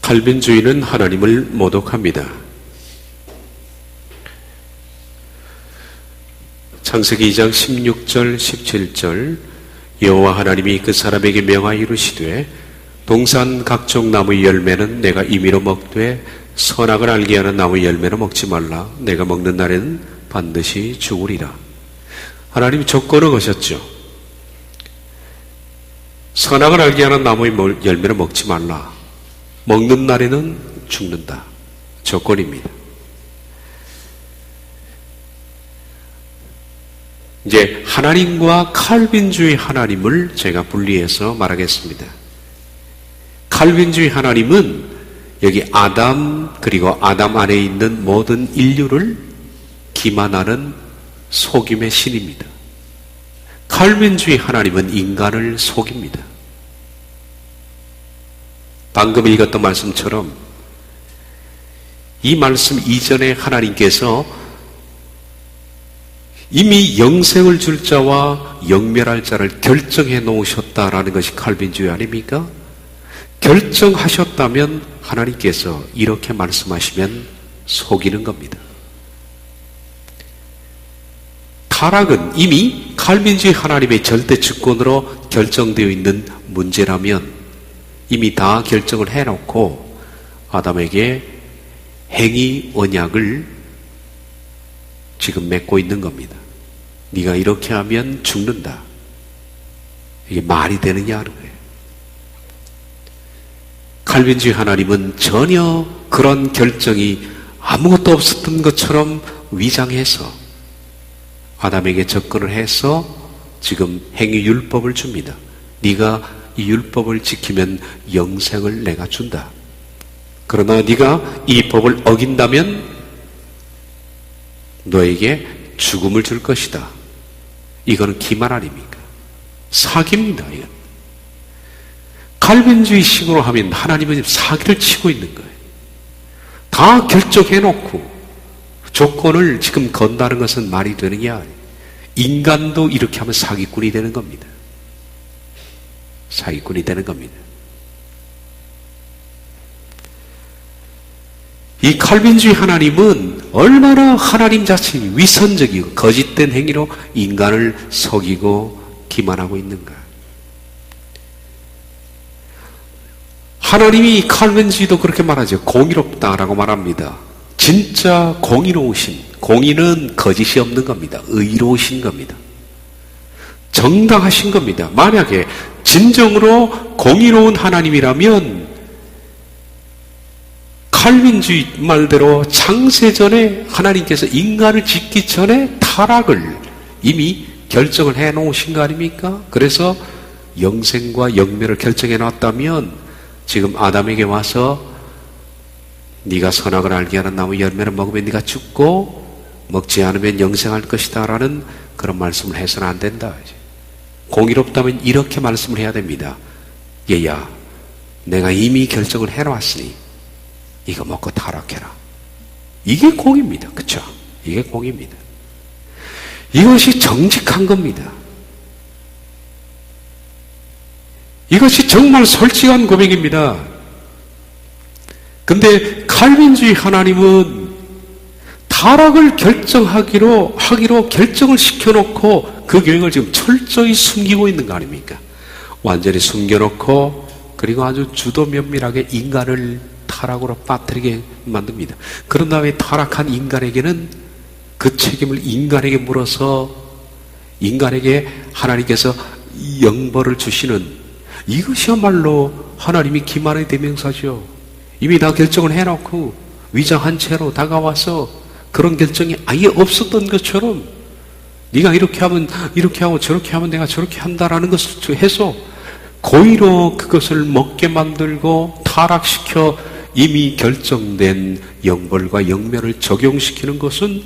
칼빈주의는 하나님을 모독합니다. 창세기 2장 16절 17절 여호와 하나님이 그 사람에게 명하여 이르시되 동산 각종 나무의 열매는 내가 임의로 먹되 선악을 알게 하는 나무의 열매는 먹지 말라. 내가 먹는 날에는 반드시 죽으리라. 하나님이 조건을 거셨죠. 선악을 알게 하는 나무의 열매를 먹지 말라. 먹는 날에는 죽는다. 조건입니다. 이제 하나님과 칼빈주의 하나님을 제가 분리해서 말하겠습니다. 칼빈주의 하나님은 여기 아담 그리고 아담 안에 있는 모든 인류를 기만하는 속임의 신입니다. 칼빈주의 하나님은 인간을 속입니다. 방금 읽었던 말씀처럼 이 말씀 이전에 하나님께서 이미 영생을 줄 자와 영멸할 자를 결정해 놓으셨다라는 것이 칼빈주의 아닙니까? 결정하셨다면 하나님께서 이렇게 말씀하시면 속이는 겁니다. 타락은 이미 칼빈주의 하나님의 절대 주권으로 결정되어 있는 문제라면 이미 다 결정을 해놓고 아담에게 행위 언약을 지금 맺고 있는 겁니다. 네가 이렇게 하면 죽는다. 이게 말이 되느냐 하는 거예요. 칼빈주의 하나님은 전혀 그런 결정이 아무것도 없었던 것처럼 위장해서 아담에게 접근을 해서 지금 행위율법을 줍니다. 네가 이 율법을 지키면 영생을 내가 준다. 그러나 네가 이 법을 어긴다면 너에게 죽음을 줄 것이다. 이거는 기만 아닙니까? 사기입니다. 이건. 칼빈주의식으로 하면 하나님은 사기를 치고 있는 거예요. 다 결정해놓고 조건을 지금 건다는 것은 말이 되느냐? 인간도 이렇게 하면 사기꾼이 되는 겁니다. 사기꾼이 되는 겁니다. 이 칼빈주의 하나님은 얼마나 하나님 자신이 위선적이고 거짓된 행위로 인간을 속이고 기만하고 있는가. 하나님이 칼빈주의도 그렇게 말하죠. 공의롭다라고 말합니다. 진짜 공의로우신, 공의는 거짓이 없는 겁니다. 의로우신 겁니다. 정당하신 겁니다. 만약에 진정으로 공의로운 하나님이라면 칼빈주의 말대로 창세전에 하나님께서 인간을 짓기 전에 타락을 이미 결정을 해 놓으신 거 아닙니까? 그래서 영생과 영멸을 결정해 놨다면 지금 아담에게 와서 네가 선악을 알게 하는 나무 열매를 먹으면 네가 죽고 먹지 않으면 영생할 것이다 라는 그런 말씀을 해서는 안 된다. 공의롭다면 이렇게 말씀을 해야 됩니다. 얘야, 내가 이미 결정을 해놨으니 이거 먹고 타락해라. 이게 공입니다. 그쵸? 이게 공입니다. 이것이 정직한 겁니다. 이것이 정말 솔직한 고백입니다. 근데 칼빈주의 하나님은 타락을 하기로 결정을 시켜놓고 그 교행을 지금 철저히 숨기고 있는 거 아닙니까? 완전히 숨겨놓고 그리고 아주 주도 면밀하게 인간을 타락으로 빠뜨리게 만듭니다. 그런 다음에 타락한 인간에게는 그 책임을 인간에게 물어서 인간에게 하나님께서 영벌을 주시는 이것이야말로 하나님이 기만의 대명사죠. 이미 다 결정을 해놓고 위장한 채로 다가와서 그런 결정이 아예 없었던 것처럼 네가 이렇게 하면 이렇게 하고 저렇게 하면 내가 저렇게 한다라는 것을 해서 고의로 그것을 먹게 만들고 타락시켜 이미 결정된 영벌과 영멸을 적용시키는 것은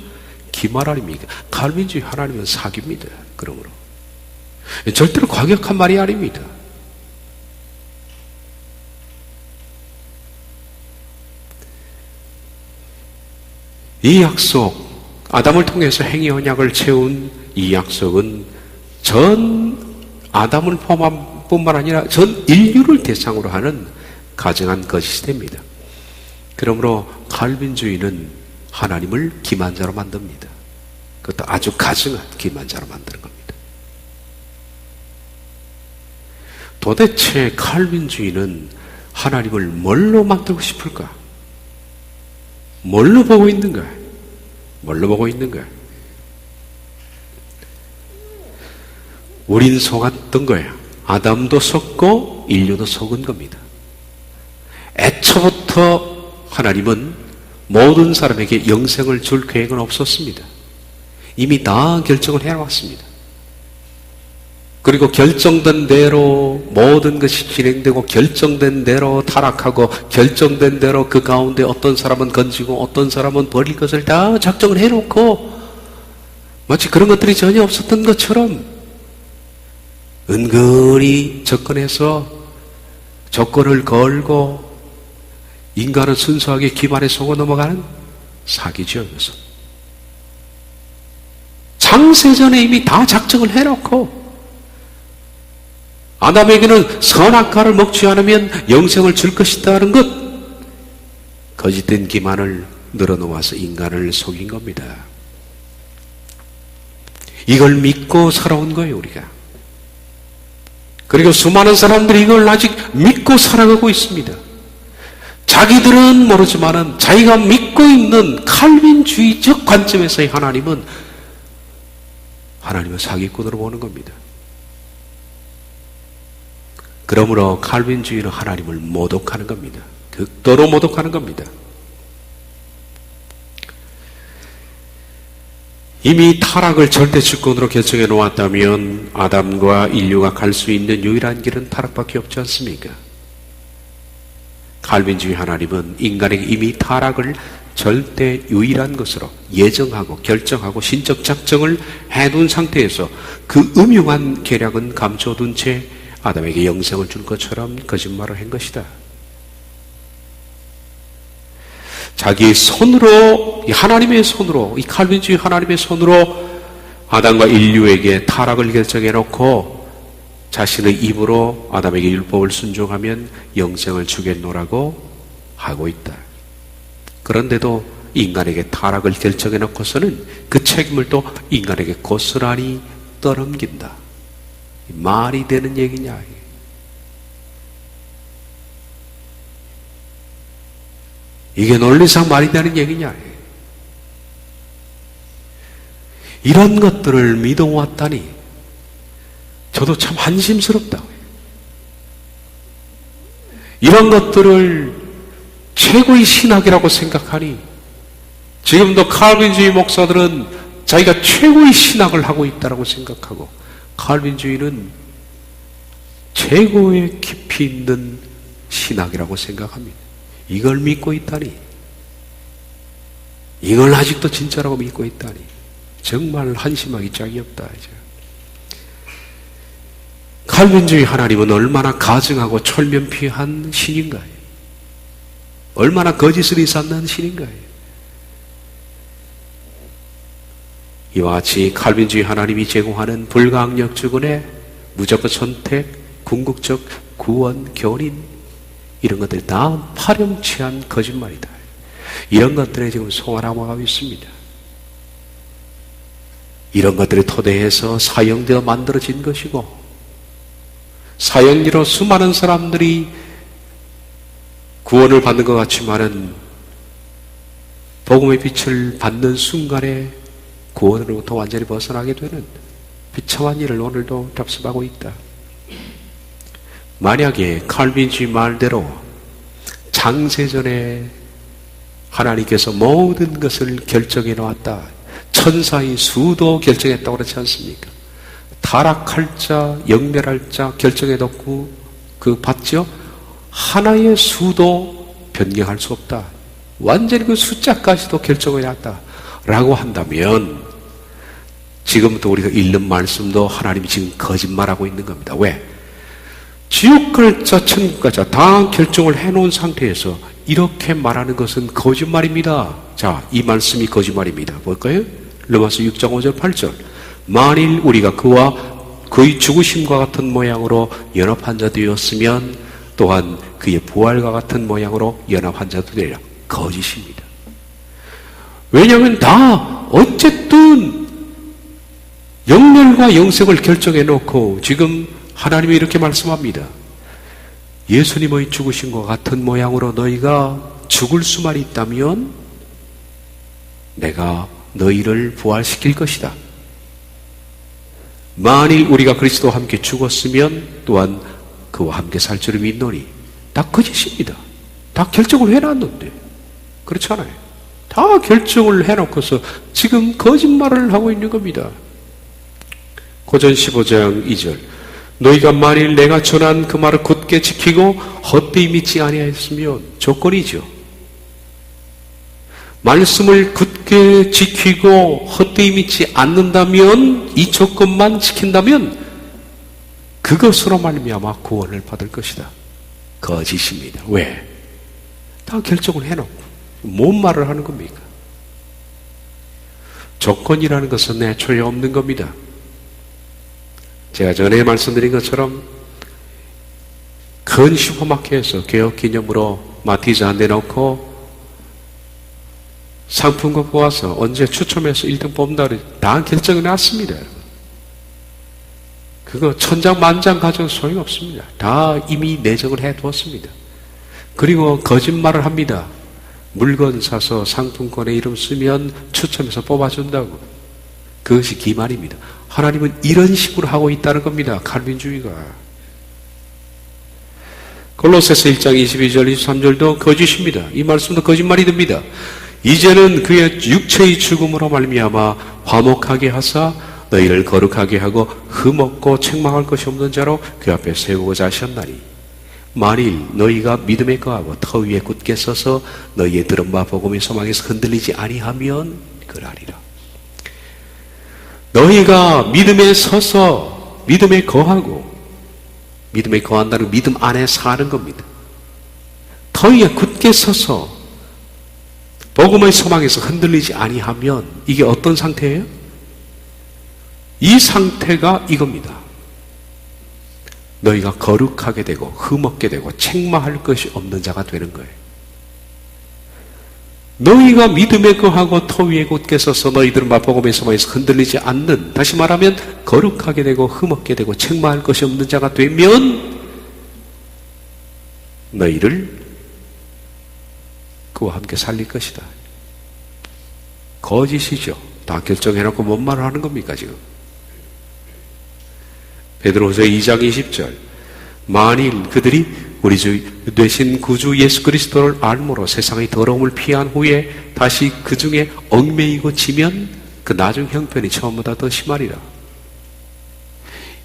기만 아닙니까? 칼빈주의 하나님은 사기입니다. 그러므로 절대로 과격한 말이 아닙니다. 이 약속, 아담을 통해서 행위 언약을 채운 이 약속은 전 아담을 포함한 뿐만 아니라 전 인류를 대상으로 하는 가정한 것이 됩니다. 그러므로 칼빈주의는 하나님을 기만자로 만듭니다. 그것도 아주 가증한 기만자로 만드는 겁니다. 도대체 칼빈주의는 하나님을 뭘로 만들고 싶을까? 뭘로 보고 있는가? 뭘로 보고 있는가? 우린 속았던 거야. 아담도 속고 인류도 속은 겁니다. 애초부터 하나님은 모든 사람에게 영생을 줄 계획은 없었습니다. 이미 다 결정을 해왔습니다. 그리고 결정된 대로 모든 것이 진행되고 결정된 대로 타락하고 결정된 대로 그 가운데 어떤 사람은 건지고 어떤 사람은 버릴 것을 다 작정을 해놓고 마치 그런 것들이 전혀 없었던 것처럼 은근히 접근해서 조건을 걸고 인간은 순수하게 기만에 속아 넘어가는 사기죠. 이것은 창세전에 이미 다 작정을 해놓고 아담에게는 선악과를 먹지 않으면 영생을 줄 것이다는 것, 거짓된 기만을 늘어놓아서 인간을 속인 겁니다. 이걸 믿고 살아온 거예요, 우리가. 그리고 수많은 사람들이 이걸 아직 믿고 살아가고 있습니다. 자기들은 모르지만은 자기가 믿고 있는 칼빈주의적 관점에서의 하나님은 사기꾼으로 보는 겁니다. 그러므로 칼빈주의는 하나님을 모독하는 겁니다. 극도로 모독하는 겁니다. 이미 타락을 절대주권으로 결정해 놓았다면 아담과 인류가 갈 수 있는 유일한 길은 타락밖에 없지 않습니까? 칼빈주의 하나님은 인간에게 이미 타락을 절대 유일한 것으로 예정하고 결정하고 신적 작정을 해둔 상태에서 그 음흉한 계략은 감춰둔 채 아담에게 영생을 줄 것처럼 거짓말을 한 것이다. 자기 손으로, 하나님의 손으로, 이 칼빈주의 하나님의 손으로 아담과 인류에게 타락을 결정해 놓고 자신의 입으로 아담에게 율법을 순종하면 영생을 주겠노라고 하고 있다. 그런데도 인간에게 타락을 결정해 놓고서는 그 책임을 또 인간에게 고스란히 떠넘긴다. 말이 되는 얘기냐? 이게 논리상 말이 되는 얘기냐? 이런 것들을 믿어왔다니 저도 참 한심스럽다. 이런 것들을 최고의 신학이라고 생각하니 지금도 칼빈주의 목사들은 자기가 최고의 신학을 하고 있다고 생각하고 칼빈주의는 최고의 깊이 있는 신학이라고 생각합니다. 이걸 믿고 있다니, 이걸 아직도 진짜라고 믿고 있다니 정말 한심하기 짝이 없다. 이제. 칼빈주의 하나님은 얼마나 가증하고 철면피한 신인가요? 얼마나 거짓을 일삼는 신인가요? 이와 같이 칼빈주의 하나님이 제공하는 불가항력 주권의 무조건 선택, 궁극적 구원, 견인 이런 것들이 다 파렴치한 거짓말이다. 이런 것들에 지금 송환하고 있습니다. 이런 것들이 토대에서 사형제가 만들어진 것이고 사형제로 수많은 사람들이 구원을 받는 것 같지만은 복음의 빛을 받는 순간에 구원으로부터 완전히 벗어나게 되는 비참한 일을 오늘도 접습하고 있다. 만약에 칼빈주의 말대로 창세전에 하나님께서 모든 것을 결정해 놓았다. 천사의 수도 결정했다고 그렇지 않습니까? 타락할 자, 영멸할 자 결정해 놓고 그 봤죠? 하나의 수도 변경할 수 없다. 완전히 그 숫자까지도 결정해 놨다. 라고 한다면 지금부터 우리가 읽는 말씀도 하나님이 지금 거짓말하고 있는 겁니다. 왜? 지옥 갈 자, 천국 갈 자 다 결정을 해놓은 상태에서 이렇게 말하는 것은 거짓말입니다. 자, 이 말씀이 거짓말입니다. 볼까요? 로마서 6장 5절 8절 만일 우리가 그와 그의 죽으심과 같은 모양으로 연합한 자 되었으면 또한 그의 부활과 같은 모양으로 연합한 자도 되리라. 거짓입니다. 왜냐하면 다 어쨌든 영멸과 영생을 결정해 놓고 지금 하나님이 이렇게 말씀합니다. 예수님의 죽으신 것 같은 모양으로 너희가 죽을 수만 있다면 내가 너희를 부활시킬 것이다. 만일 우리가 그리스도와 함께 죽었으면 또한 그와 함께 살 줄을 믿노니. 다 거짓입니다. 다 결정을 해놨는데. 그렇잖아요. 다 결정을 해놓고서 지금 거짓말을 하고 있는 겁니다. 고전 15장 2절 너희가 만일 내가 전한 그 말을 굳게 지키고 헛되이 믿지 아니하였으면 조건이죠. 말씀을 굳게 지키고 헛되이 믿지 않는다면 이 조건만 지킨다면 그것으로 말미암아 구원을 받을 것이다. 거짓입니다. 왜? 다 결정을 해놓고 뭔 말을 하는 겁니까? 조건이라는 것은 애초에 없는 겁니다. 제가 전에 말씀드린 것처럼 큰 슈퍼마켓에서 개업기념으로 마티즈 한 대 넣고 상품 갖고 와서 언제 추첨해서 1등 뽑는다 다 결정해 놨습니다. 그거 천장만장 가져도 소용이 없습니다. 다 이미 내정을 해두었습니다. 그리고 거짓말을 합니다. 물건 사서 상품권에 이름 쓰면 추첨해서 뽑아준다고. 그것이 기만입니다. 하나님은 이런 식으로 하고 있다는 겁니다. 칼빈주의가. 골로새서 1장 22절 23절도 거짓입니다. 이 말씀도 거짓말이 됩니다. 이제는 그의 육체의 죽음으로 말미암아 화목하게 하사 너희를 거룩하게 하고 흠없고 책망할 것이 없는 자로 그 앞에 세우고자 하셨나니 만일 너희가 믿음에 거하고 터 위에 굳게 서서 너희의 들은 바 복음의 소망에서 흔들리지 아니하면 그러하리라. 너희가 믿음에 서서 믿음에 거하고 믿음에 거한다는 믿음 안에 사는 겁니다. 터 위에 굳게 서서 복음의 소망에서 흔들리지 아니하면 이게 어떤 상태예요? 이 상태가 이겁니다. 너희가 거룩하게 되고 흠없게 되고 책망할 것이 없는 자가 되는 거예요. 너희가 믿음에 거하고 터 위에 굳게 서서 너희들은 복음의 소망에서 흔들리지 않는, 다시 말하면 거룩하게 되고 흠없게 되고 책망할 것이 없는 자가 되면 너희를 그와 함께 살릴 것이다. 거짓이죠. 다 결정해놓고 뭔 말을 하는 겁니까 지금? 베드로후서 2장 20절 만일 그들이 우리 주 되신 구주 예수 그리스도를 알므로 세상의 더러움을 피한 후에 다시 그 중에 얽매이고 지면 그 나중 형편이 처음보다 더 심하리라.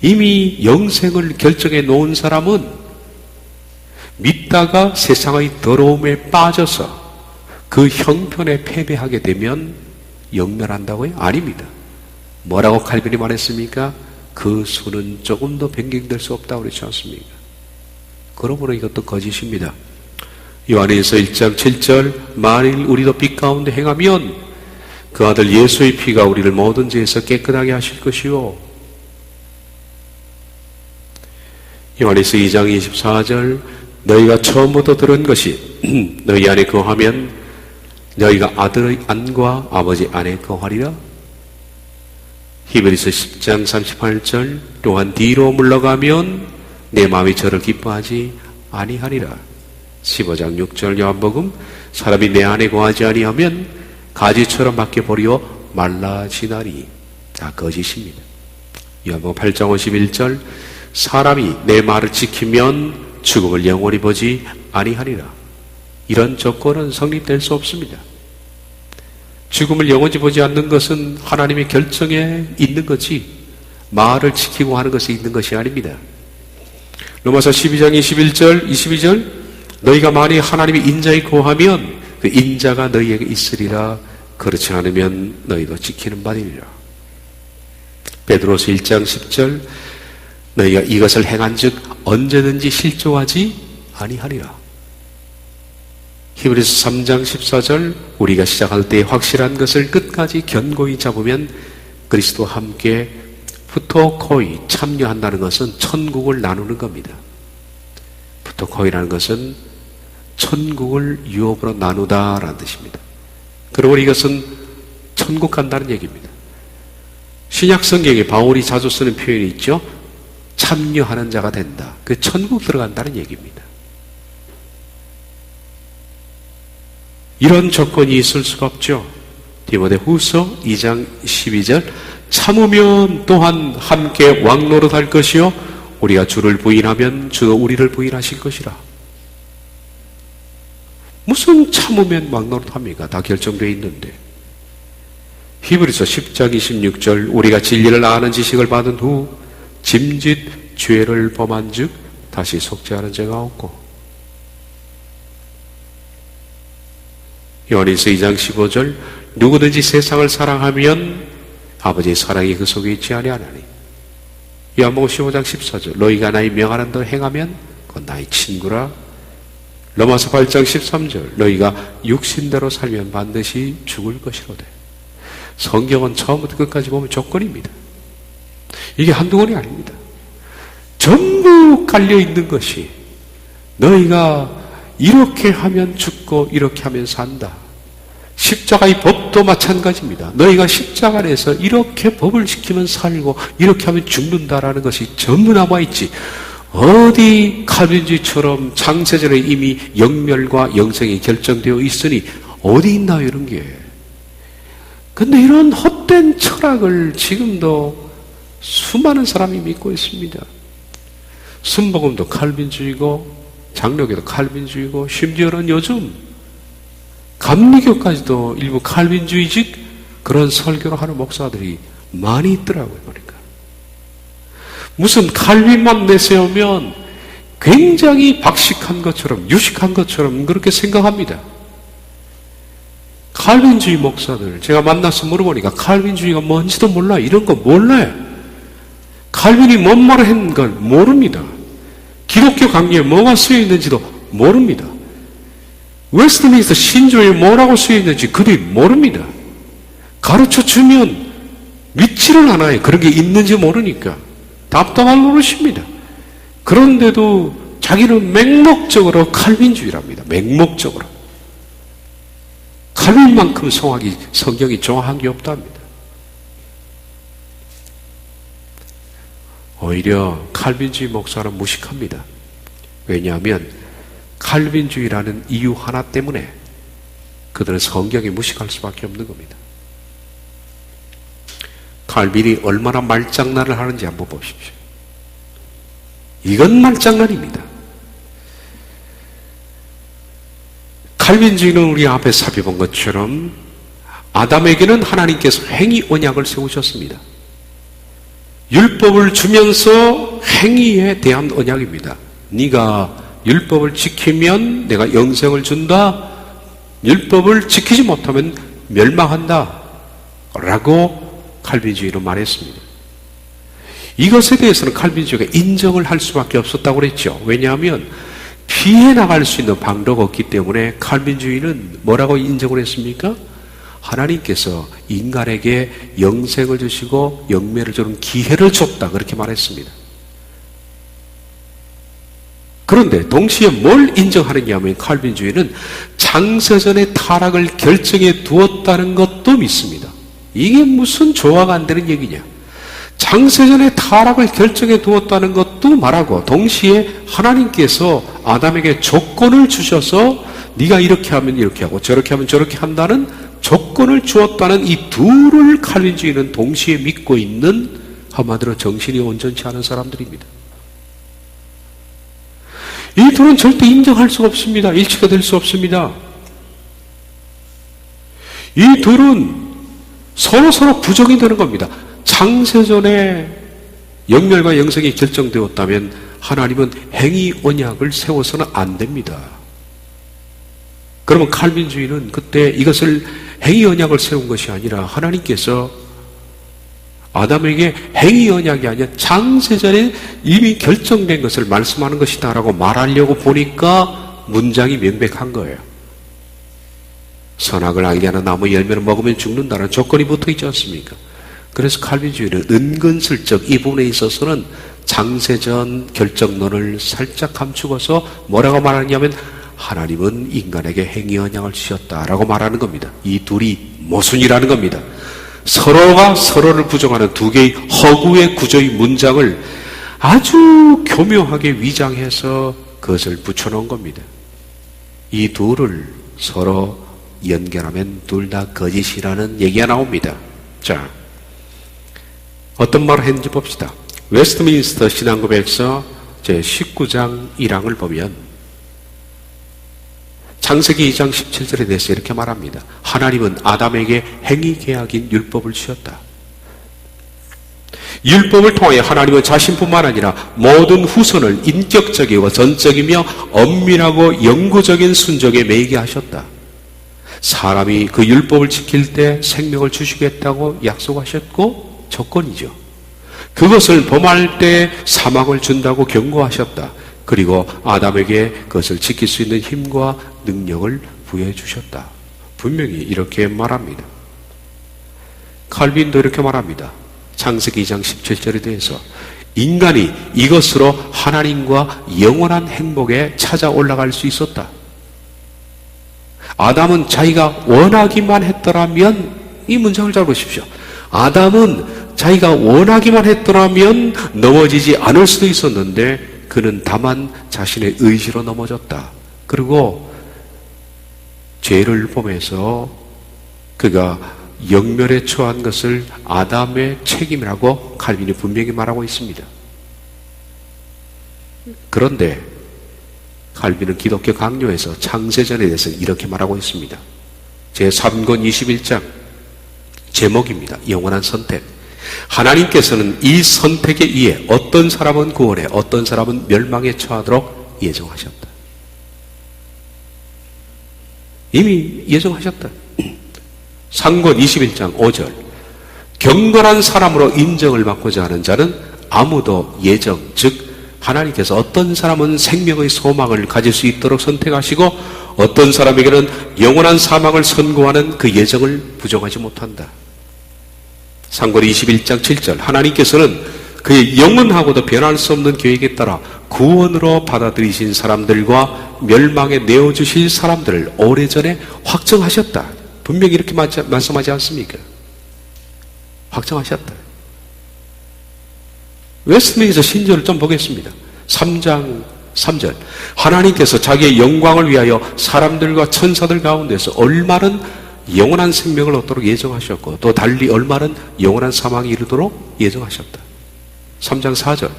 이미 영생을 결정해 놓은 사람은 믿다가 세상의 더러움에 빠져서 그 형편에 패배하게 되면 영멸한다고요? 아닙니다. 뭐라고 칼빈이 말했습니까? 그 수는 조금 더 변경될 수 없다고 그렇지 않습니까? 그러므로 이것도 거짓입니다. 요한일서 1장 7절 만일 우리도 빛 가운데 행하면 그 아들 예수의 피가 우리를 모든 죄에서 깨끗하게 하실 것이요. 요한일서 2장 24절 너희가 처음부터 들은 것이 너희 안에 거하면 너희가 아들의 안과 아버지 안에 거하리라. 히브리서 10장 38절 또한 뒤로 물러가면 내 마음이 저를 기뻐하지 아니하리라. 15장 6절 요한복음 사람이 내 안에 거하지 아니하면 가지처럼 밖에 버리어 말라지나니. 다 거짓입니다. 요한복음 8장 51절 사람이 내 말을 지키면 죽음을 영원히 보지 아니하리라. 이런 조건은 성립될 수 없습니다. 죽음을 영원히 보지 않는 것은 하나님의 결정에 있는 거지 말을 지키고 하는 것이 있는 것이 아닙니다. 로마서 12장 21절 22절 너희가 만일 하나님의 인자에 거하면 그 인자가 너희에게 있으리라. 그렇지 않으면 너희도 지키는 바니라. 베드로서 1장 10절 너희가 이것을 행한즉 언제든지 실족하지 아니하리라. 히브리서 3장 14절 우리가 시작할 때 확실한 것을 끝까지 견고히 잡으면 그리스도와 함께 푸토코이 참여한다는 것은 천국을 나누는 겁니다. 푸토코이라는 것은 천국을 유업으로 나누다라는 뜻입니다. 그러므로 이것은 천국 간다는 얘기입니다. 신약 성경에 바울이 자주 쓰는 표현이 있죠. 참여하는 자가 된다. 그 천국 들어간다는 얘기입니다. 이런 조건이 있을 수가 없죠. 디모데후서 2장 12절 참으면 또한 함께 왕노릇할 것이요 우리가 주를 부인하면 주도 우리를 부인하실 것이라. 무슨 참으면 왕노릇합니까? 다 결정되어 있는데. 히브리서 10장 26절 우리가 진리를 아는 지식을 받은 후 짐짓 죄를 범한 즉 다시 속죄하는 죄가 없고. 요한일서 2장 15절 누구든지 세상을 사랑하면 아버지의 사랑이 그 속에 있지 아니하나니. 요한복음 15장 14절 너희가 나의 명하는 대로 행하면 그건 나의 친구라. 로마서 8장 13절 너희가 육신대로 살면 반드시 죽을 것이로되. 성경은 처음부터 끝까지 보면 조건입니다. 이게 한두 권이 아닙니다. 전부 깔려있는 것이 너희가 이렇게 하면 죽고 이렇게 하면 산다. 십자가의 법도 마찬가지입니다. 너희가 십자가 안에서 이렇게 법을 지키면 살고 이렇게 하면 죽는다라는 것이 전부 남아있지. 어디 칼빈주의처럼 창세전에 이미 영멸과 영생이 결정되어 있으니 어디 있나요 이런 게. 근데 이런 헛된 철학을 지금도 수많은 사람이 믿고 있습니다. 순복음도 칼빈주의고 장로교도 칼빈주의고 심지어는 요즘 감리교까지도 일부 칼빈주의직 그런 설교를 하는 목사들이 많이 있더라고요. 보니까 무슨 칼빈만 내세우면 굉장히 박식한 것처럼 유식한 것처럼 그렇게 생각합니다. 칼빈주의 목사들 제가 만나서 물어보니까 칼빈주의가 뭔지도 몰라요. 이런 거 몰라요. 칼빈이 뭔 말을 했는 걸 모릅니다. 기독교 강의에 뭐가 쓰여 있는지도 모릅니다. 웨스트민스터 신조에 뭐라고 쓰여 있는지 그들이 모릅니다. 가르쳐 주면 믿지를 않아요. 그런 게 있는지 모르니까. 답답한 노릇입니다. 그런데도 자기는 맹목적으로 칼빈주의랍니다. 맹목적으로. 칼빈만큼 성경이 정확한 게 없답니다. 오히려 칼빈주의 목사는 무식합니다. 왜냐하면 칼빈주의라는 이유 하나 때문에 그들은 성경에 무식할 수밖에 없는 겁니다. 칼빈이 얼마나 말장난을 하는지 한번 보십시오. 이건 말장난입니다. 칼빈주의는 우리 앞에 살펴본 것처럼 아담에게는 하나님께서 행위 언약을 세우셨습니다. 율법을 주면서 행위에 대한 언약입니다. 네가 율법을 지키면 내가 영생을 준다. 율법을 지키지 못하면 멸망한다. 라고 칼빈주의로 말했습니다. 이것에 대해서는 칼빈주의가 인정을 할 수밖에 없었다고 그랬죠. 왜냐하면 피해 나갈 수 있는 방도가 없기 때문에 칼빈주의는 뭐라고 인정을 했습니까? 하나님께서 인간에게 영생을 주시고 영매를 주는 기회를 줬다. 그렇게 말했습니다. 그런데 동시에 뭘 인정하느냐 하면 칼빈주의는 창세전의 타락을 결정해 두었다는 것도 믿습니다. 이게 무슨 조화가 안 되는 얘기냐. 창세전의 타락을 결정해 두었다는 것도 말하고 동시에 하나님께서 아담에게 조건을 주셔서 네가 이렇게 하면 이렇게 하고 저렇게 하면 저렇게 한다는 조건을 주었다는 이 둘을 칼빈주의는 동시에 믿고 있는 한마디로 정신이 온전치 않은 사람들입니다. 이 둘은 절대 인정할 수가 없습니다. 일치가 될 수 없습니다. 이 둘은 서로 부정이 되는 겁니다. 창세전에 영멸과 영생이 결정되었다면 하나님은 행위 언약을 세워서는 안 됩니다. 그러면 칼빈주의는 그때 이것을 행위 언약을 세운 것이 아니라 하나님께서 아담에게 행위 언약이 아니라 창세전에 이미 결정된 것을 말씀하는 것이다 라고 말하려고 보니까 문장이 명백한 거예요. 선악을 알게 하는 나무 열매를 먹으면 죽는다는 조건이 붙어 있지 않습니까? 그래서 칼빈주의는 은근슬쩍 이 부분에 있어서는 창세전 결정론을 살짝 감추어서 뭐라고 말하냐면 하나님은 인간에게 행위 언약을 주셨다라고 말하는 겁니다. 이 둘이 모순이라는 겁니다. 서로가 서로를 부정하는 두 개의 허구의 구조의 문장을 아주 교묘하게 위장해서 그것을 붙여놓은 겁니다. 이 둘을 서로 연결하면 둘 다 거짓이라는 얘기가 나옵니다. 자, 어떤 말을 했는지 봅시다. 웨스트민스터 신앙고백서 제19장 1항을 보면 창세기 2장 17절에 대해서 이렇게 말합니다. 하나님은 아담에게 행위 계약인 율법을 주셨다. 율법을 통하여 하나님은 자신뿐만 아니라 모든 후손을 인격적이고 전적이며 엄밀하고 영구적인 순종에 매이게 하셨다. 사람이 그 율법을 지킬 때 생명을 주시겠다고 약속하셨고 조건이죠. 그것을 범할 때 사망을 준다고 경고하셨다. 그리고 아담에게 그것을 지킬 수 있는 힘과 능력을 부여해 주셨다. 분명히 이렇게 말합니다. 칼빈도 이렇게 말합니다. 창세기 2장 17절에 대해서 인간이 이것으로 하나님과 영원한 행복에 찾아 올라갈 수 있었다. 아담은 자기가 원하기만 했더라면, 이 문장을 잘 보십시오. 아담은 자기가 원하기만 했더라면 넘어지지 않을 수도 있었는데 그는 다만 자신의 의지로 넘어졌다. 그리고 죄를 범해서 그가 영멸에 처한 것을 아담의 책임이라고 칼빈이 분명히 말하고 있습니다. 그런데 칼빈은 기독교 강요에서 창세전에 대해서 이렇게 말하고 있습니다. 제3권 21장 제목입니다. 영원한 선택. 하나님께서는 이 선택에 의해 어떤 사람은 구원에, 어떤 사람은 멸망에 처하도록 예정하셨다. 이미 예정하셨다. 상권 21장 5절 경건한 사람으로 인정을 받고자 하는 자는 아무도 예정, 즉 하나님께서 어떤 사람은 생명의 소망을 가질 수 있도록 선택하시고 어떤 사람에게는 영원한 사망을 선고하는 그 예정을 부정하지 못한다. 상권 21장 7절 하나님께서는 그의 영원하고도 변할 수 없는 계획에 따라 구원으로 받아들이신 사람들과 멸망에 내어주실 사람들을 오래전에 확정하셨다. 분명히 이렇게 말씀하지 않습니까? 확정하셨다. 웨스트민스터 신조를 좀 보겠습니다. 3장 3절 하나님께서 자기의 영광을 위하여 사람들과 천사들 가운데서 얼마는 영원한 생명을 얻도록 예정하셨고 또 달리 얼마는 영원한 사망에 이르도록 예정하셨다. 3장 4절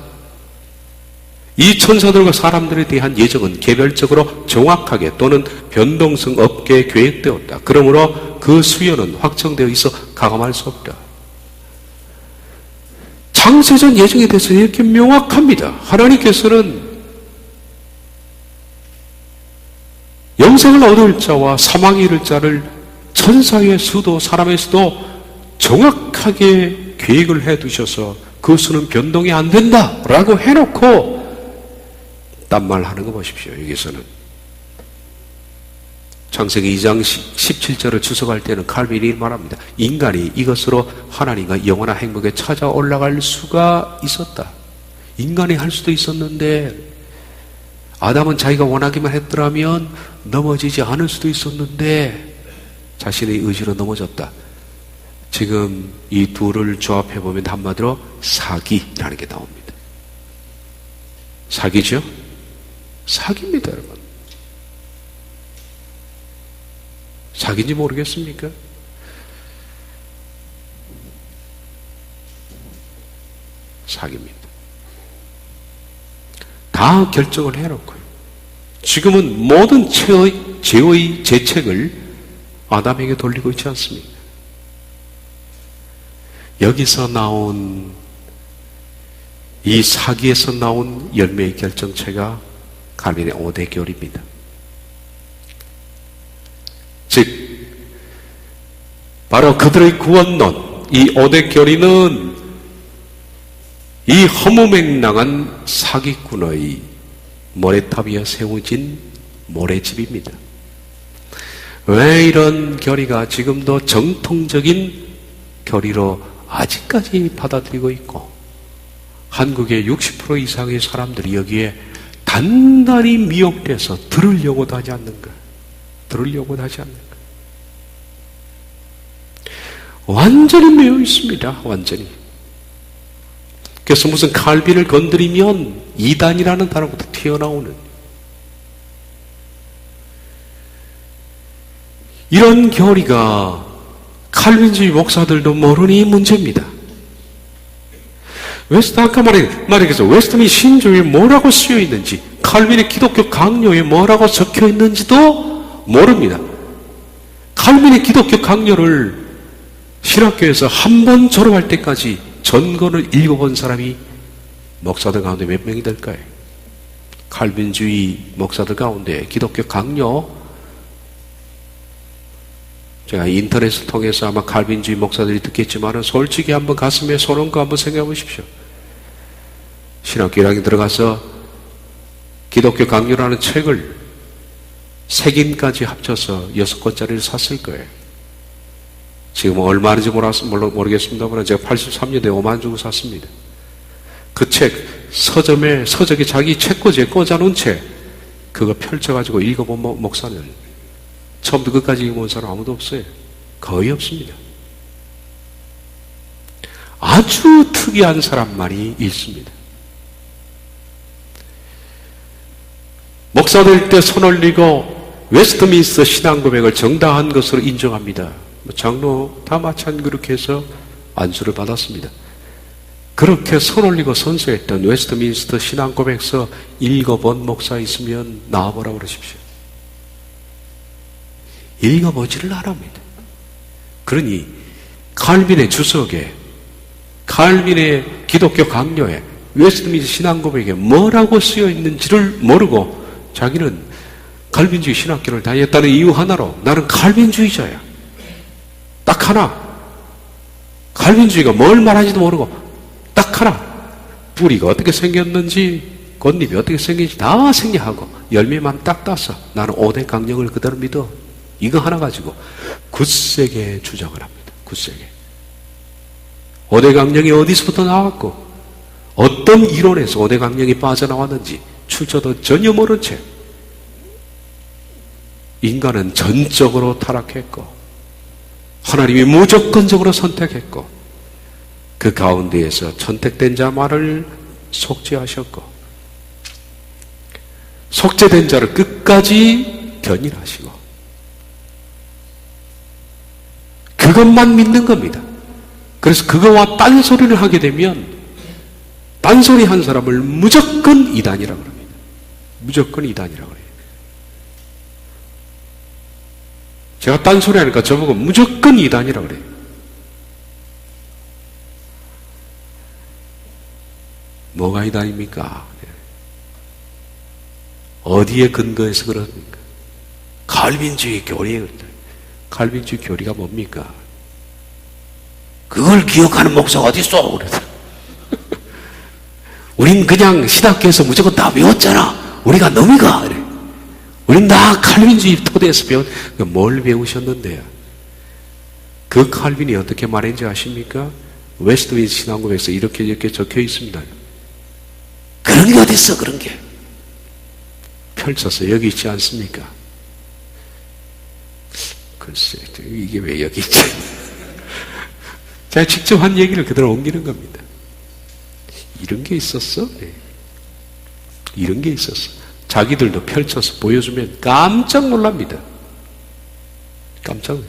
이 천사들과 사람들에 대한 예정은 개별적으로 정확하게 또는 변동성 없게 계획되었다. 그러므로 그 수요는 확정되어 있어 가감할 수 없다. 창세전 예정에 대해서 이렇게 명확합니다. 하나님께서는 영생을 얻을 자와 사망에 이를 자를 천사의 수도 사람의 수도 정확하게 계획을 해두셔서 그 수는 변동이 안 된다라고 해놓고 딴 말 하는 거 보십시오. 여기서는 창세기 2장 17절을 주석할 때는 칼빈이 말합니다. 인간이 이것으로 하나님과 영원한 행복에 찾아 올라갈 수가 있었다. 인간이 할 수도 있었는데 아담은 자기가 원하기만 했더라면 넘어지지 않을 수도 있었는데 자신의 의지로 넘어졌다. 지금 이 둘을 조합해보면 한마디로 사기라는 게 나옵니다. 사기죠? 사기입니다, 여러분. 사기인지 모르겠습니까? 사기입니다. 다 결정을 해놓고요. 지금은 모든 죄의 재책을 아담에게 돌리고 있지 않습니까? 여기서 나온 이 사기에서 나온 열매의 결정체가 칼빈의 5대 교리입니다. 즉 바로 그들의 구원론, 이 5대 교리는 이 허무맹랑한 사기꾼의 모래탑 위에 세워진 모래집입니다. 왜 이런 교리가 지금도 정통적인 교리로 아직까지 받아들이고 있고 한국의 60% 이상의 사람들이 여기에 단단히 미혹돼서 들으려고도 하지 않는 거예요. 들으려고도 하지 않는 거예요. 완전히 매여 있습니다. 완전히. 그래서 무슨 칼빈을 건드리면 이단이라는 단어부터 튀어나오는 이런 교리가 칼빈주의 목사들도 모르니 문제입니다. 아까 말했겠죠. 웨스트민스터 신조에 뭐라고 쓰여 있는지, 칼빈의 기독교 강요에 뭐라고 적혀 있는지도 모릅니다. 칼빈의 기독교 강요를 신학교에서 한 번 졸업할 때까지 전권을 읽어본 사람이 목사들 가운데 몇 명이 될까요? 칼빈주의 목사들 가운데 기독교 강요, 제가 인터넷을 통해서 아마 칼빈주의 목사들이 듣겠지만 솔직히 한번 가슴에 손 얹고 한번 생각해 보십시오. 신학교 1학년 들어가서 기독교 강요라는 책을 3권까지 합쳐서 6권짜리를 샀을 거예요. 지금 얼마인지 모르겠습니다만 제가 83년도에 5만 주고 샀습니다. 그 책, 서적에 자기 책꽂이에 꽂아놓은 책, 그거 펼쳐가지고 읽어본 목사는 처음부터 끝까지 읽어본 사람 아무도 없어요. 거의 없습니다. 아주 특이한 사람만이 읽습니다. 목사될 때 손 올리고 웨스트민스터 신앙 고백을 정당한 것으로 인정합니다. 장로 다 마찬가지로 그렇게 해서 안수를 받았습니다. 그렇게 손 올리고 선서했던 웨스트민스터 신앙 고백서 읽어본 목사 있으면 나와보라고 그러십시오. 읽어보지를 않습니다. 그러니 칼빈의 주석에, 칼빈의 기독교 강요에, 웨스트민스터 신앙 고백에 뭐라고 쓰여 있는지를 모르고 자기는 칼빈주의 신학교를 다녔다는 이유 하나로 나는 칼빈주의자야. 딱 하나. 칼빈주의가 뭘 말하는지도 모르고 딱 하나. 뿌리가 어떻게 생겼는지, 꽃잎이 어떻게 생긴지 다 생략하고 열매만 딱 따서 나는 5대 강령을 그대로 믿어. 이거 하나 가지고 굳세게 주장을 합니다. 굳세게. 5대 강령이 어디서부터 나왔고 어떤 이론에서 5대 강령이 빠져나왔는지 출처도 전혀 모른 채 인간은 전적으로 타락했고 하나님이 무조건적으로 선택했고 그 가운데에서 선택된 자만을 속죄하셨고 속죄된 자를 끝까지 견인하시고 그것만 믿는 겁니다. 그래서 그거와 딴소리를 하게 되면 딴소리 한 사람을 무조건 이단이라고 합니다. 무조건 이단이라고 해요. 제가 딴소리 하니까 저보고 무조건 이단이라고 그래요. 뭐가 이단입니까? 어디에 근거해서 그럽니까? 칼빈주의 교리에 그렇다. 칼빈주의 교리가 뭡니까? 그걸 기억하는 목사가 어디 있어? 그래서 우린 그냥 신학교에서 무조건 다 배웠잖아. 우리가 넘이가. 그래. 우린 다 칼빈주의 토대에서 뭘 배우셨는데요? 그 칼빈이 어떻게 말했는지 아십니까? 웨스트민스터 신앙고백에서 이렇게 적혀 있습니다. 그런 게 어딨어, 그런 게. 펼쳐서 여기 있지 않습니까? 글쎄, 이게 왜 여기 있지? 제가 직접 한 얘기를 그대로 옮기는 겁니다. 이런 게 있었어? 네. 이런 게 있었어. 자기들도 펼쳐서 보여주면 깜짝 놀랍니다.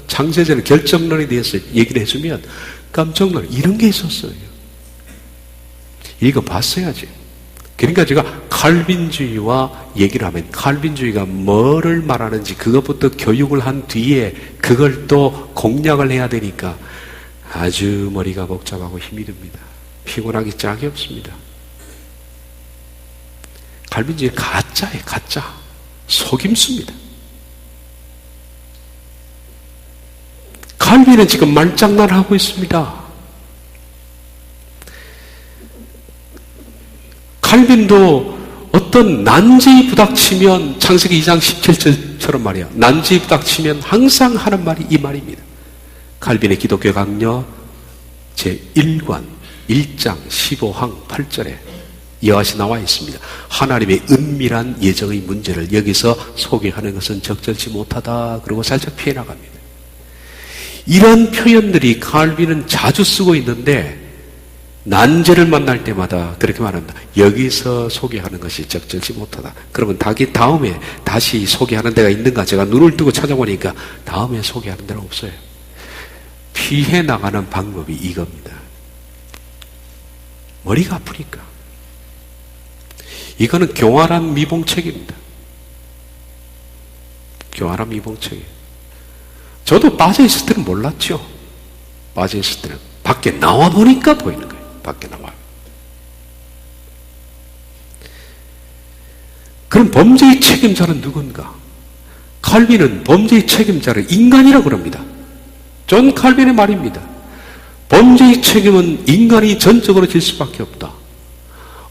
창세전의 결정론에 대해서 얘기를 해주면 깜짝 놀라. 이런 게 있었어요. 이거 봤어야지. 그러니까 제가 칼빈주의와 얘기를 하면 칼빈주의가 뭐를 말하는지 그것부터 교육을 한 뒤에 그걸 또 공략을 해야 되니까 아주 머리가 복잡하고 힘이 듭니다. 피곤하기 짝이 없습니다. 칼빈주의 가짜예요, 가짜. 속임수입니다. 칼빈은 지금 말장난하고 있습니다. 칼빈도 어떤 난제에 부닥치면 창세기 2장 17절처럼 말이야. 난제에 부닥치면 항상 하는 말이 이 말입니다. 칼빈의 기독교 강요 제1관 1장 15항 8절에 이와같이 나와 있습니다. 하나님의 은밀한 예정의 문제를 여기서 소개하는 것은 적절치 못하다. 그리고 살짝 피해 나갑니다. 이런 표현들이 칼빈은 자주 쓰고 있는데 난제를 만날 때마다 그렇게 말합니다. 여기서 소개하는 것이 적절치 못하다. 그러면 다음에 다시 소개하는 데가 있는가? 제가 눈을 뜨고 찾아보니까 다음에 소개하는 데는 없어요. 피해 나가는 방법이 이겁니다. 머리가 아프니까. 이거는 교활한 미봉책입니다. 교활한 미봉책이에요. 저도 빠져있을 때는 몰랐죠. 빠져있을 때는. 밖에 나와보니까 보이는 거예요. 밖에 나와요. 그럼 범죄의 책임자는 누군가? 칼빈은 범죄의 책임자를 인간이라고 그럽니다. 존 칼빈의 말입니다. 범죄의 책임은 인간이 전적으로 질 수밖에 없다.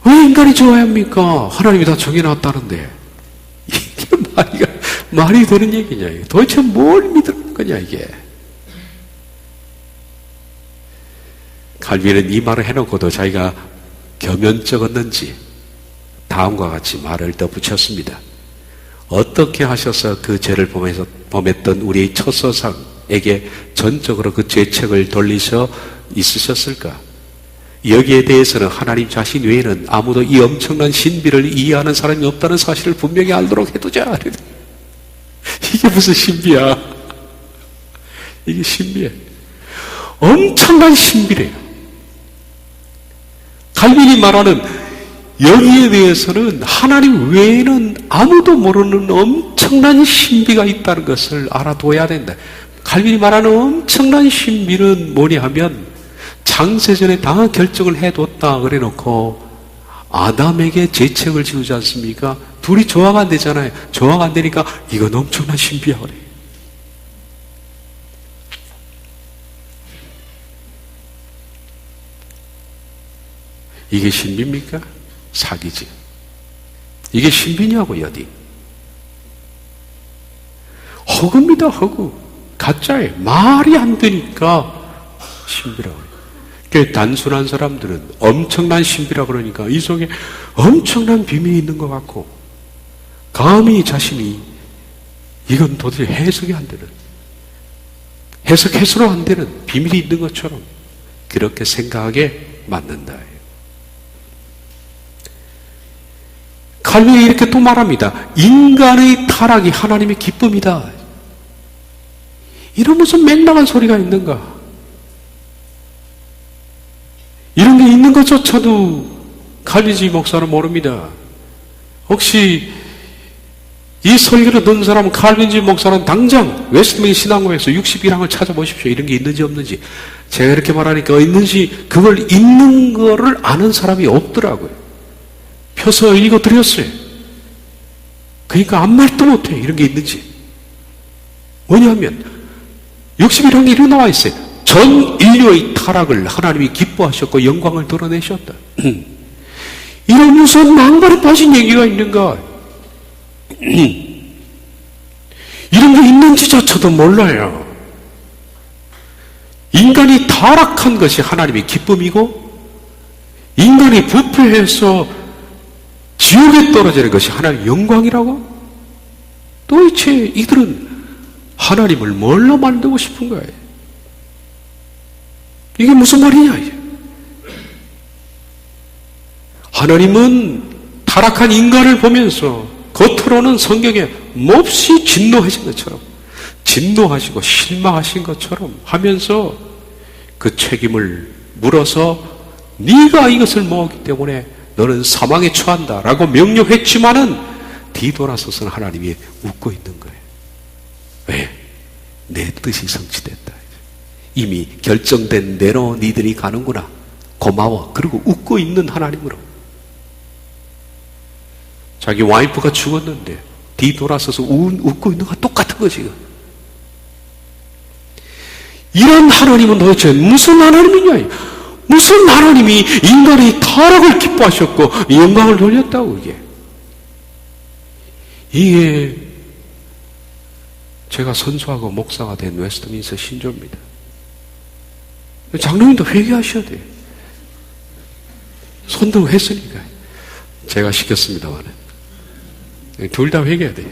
왜 인간이 져야 합니까? 하나님이 다 정해놨다는데. 이게 말이 되는 얘기냐? 도대체 뭘 믿는 거냐 이게? 칼빈은 이 말을 해놓고도 자기가 겸연쩍었는지 다음과 같이 말을 덧붙였습니다. 어떻게 하셔서 그 죄를 범했던 우리의 첫 조상에게 전적으로 그 죄책을 돌리셔 있으셨을까? 여기에 대해서는 하나님 자신 외에는 아무도 이 엄청난 신비를 이해하는 사람이 없다는 사실을 분명히 알도록 해두자. 이게 무슨 신비야? 이게 신비야. 엄청난 신비래요. 칼빈이 말하는 여기에 대해서는 하나님 외에는 아무도 모르는 엄청난 신비가 있다는 것을 알아둬야 된다. 칼빈이 말하는 엄청난 신비는 뭐냐 하면 창세전에 다 결정을 해뒀다 그래 놓고 아담에게 죄책을 지우지 않습니까? 둘이 조화가 안 되잖아요. 조화가 안 되니까 이건 엄청난 신비야 그래. 이게 신비입니까? 사기지. 이게 신비냐고요, 어디? 허구입니다, 허구. 가짜예요. 말이 안 되니까 신비라고 해요. 그러니까 단순한 사람들은 엄청난 신비라고 그러니까 이 속에 엄청난 비밀이 있는 것 같고 감히 자신이 이건 도대체 해석이 안 되는 해석해서로 안 되는 비밀이 있는 것처럼 그렇게 생각하게 만든다. 칼빈이 이렇게 또 말합니다. 인간의 타락이 하나님의 기쁨이다. 이런 무슨 맹랑한 소리가 있는가? 이런 게 있는 것조차도 칼빈지 목사는 모릅니다. 혹시 이 설교를 듣는 사람은 칼빈지 목사는 당장 웨스트민스터 신앙고에서 61항을 찾아보십시오. 이런 게 있는지 없는지. 제가 이렇게 말하니까 있는지 그걸 있는 거를 아는 사람이 없더라고요. 펴서 읽어드렸어요. 그러니까 아무 말도 못해. 이런 게 있는지. 뭐냐면 61항에 이렇게 나와 있어요. 전 인류의 타락을 하나님이 기뻐하셨고 영광을 드러내셨다. 이런 무슨 망발에 빠진 얘기가 있는가? 이런 게 있는지조차도 몰라요. 인간이 타락한 것이 하나님의 기쁨이고 인간이 부패해서 지옥에 떨어지는 것이 하나님의 영광이라고? 도대체 이들은 하나님을 뭘로 만들고 싶은 거예요? 이게 무슨 말이냐? 이게. 하나님은 타락한 인간을 보면서 겉으로는 성경에 몹시 진노하신 것처럼 진노하시고 실망하신 것처럼 하면서 그 책임을 물어서 네가 이것을 먹었기 때문에 너는 사망에 처한다 라고 명령했지만은 뒤돌아서서는 하나님이 웃고 있는 거예요. 왜? 내 뜻이 성취됐다. 이미 결정된 대로 니들이 가는구나. 고마워. 그리고 웃고 있는 하나님으로. 자기 와이프가 죽었는데 뒤돌아서서 웃고 있는 거와 똑같은 거지. 이런 하나님은 도대체 무슨 하나님이냐? 무슨 하나님이 인간의 타락을 기뻐하셨고 영광을 돌렸다고 이게 제가 선수하고 목사가 된 웨스트민스터 신조입니다. 장로님도 회개하셔야 돼요. 선동했으니까. 제가 시켰습니다만 둘 다 회개해야 돼요.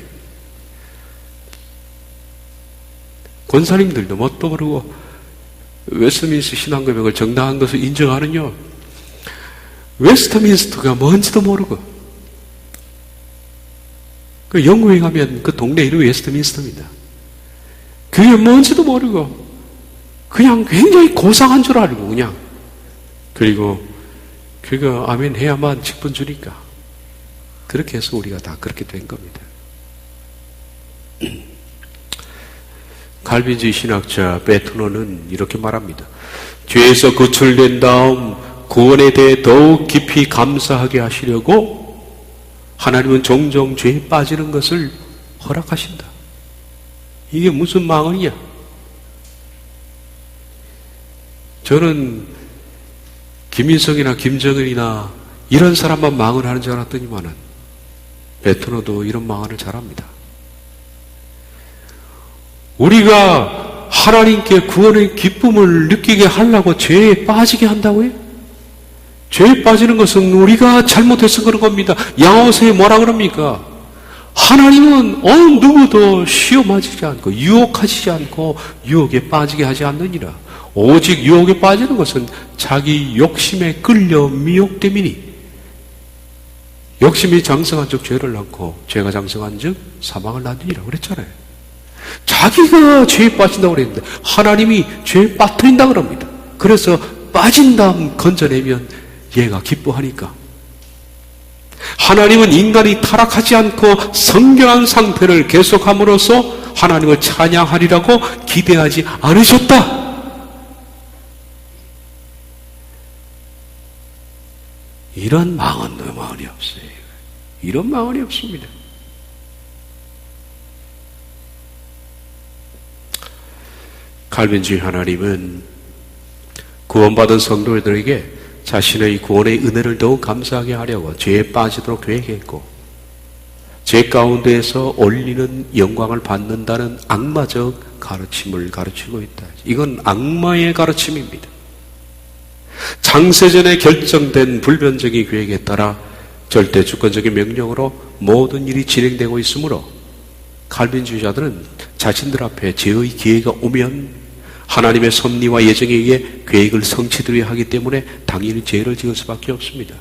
권사님들도 뭣도 모르고 웨스트민스터 신앙고백을 정당한 것을 인정하는요, 웨스트민스터가 뭔지도 모르고, 그 영국에 가면 그 동네 이름이 웨스트민스터입니다. 그게 뭔지도 모르고 그냥 굉장히 고상한 줄 알고 그냥, 그리고 그거 아멘 해야만 직분 주니까 그렇게 해서 우리가 다 그렇게 된 겁니다. 칼빈주의 신학자 베트노는 이렇게 말합니다. 죄에서 구출된 다음 구원에 대해 더욱 깊이 감사하게 하시려고 하나님은 종종 죄에 빠지는 것을 허락하신다. 이게 무슨 망언이야? 저는 김인성이나 김정은이나 이런 사람만 망언하는 줄 알았더니만은 베트노도 이런 망언을 잘합니다. 우리가 하나님께 구원의 기쁨을 느끼게 하려고 죄에 빠지게 한다고요? 죄에 빠지는 것은 우리가 잘못해서 그런 겁니다. 양호서에 뭐라 그럽니까? 하나님은 어느 누구도 시험하지 않고 유혹하시지 않고 유혹에 빠지게 하지 않느니라. 오직 유혹에 빠지는 것은 자기 욕심에 끌려 미혹됨이니, 욕심이 장성한 즉 죄를 낳고 죄가 장성한 즉 사망을 낳느니라 그랬잖아요. 자기가 죄에 빠진다고 그랬는데 하나님이 죄에 빠뜨린다 그럽니다. 그래서 빠진 다음 건져내면 얘가 기뻐하니까. 하나님은 인간이 타락하지 않고 성결한 상태를 계속함으로써 하나님을 찬양하리라고 기대하지 않으셨다. 이런 망언이 없어요. 이런 망언이 없습니다. 칼빈주의 하나님은 구원받은 성도들에게 자신의 구원의 은혜를 더욱 감사하게 하려고 죄에 빠지도록 계획했고, 죄 가운데에서 올리는 영광을 받는다는 악마적 가르침을 가르치고 있다. 이건 악마의 가르침입니다. 창세전에 결정된 불변적인 계획에 따라 절대 주권적인 명령으로 모든 일이 진행되고 있으므로 칼빈주의자들은 자신들 앞에 죄의 기회가 오면 하나님의 섭리와 예정에 의해 계획을 성취되어야 하기 때문에 당연히 죄를 지을 수밖에 없습니다.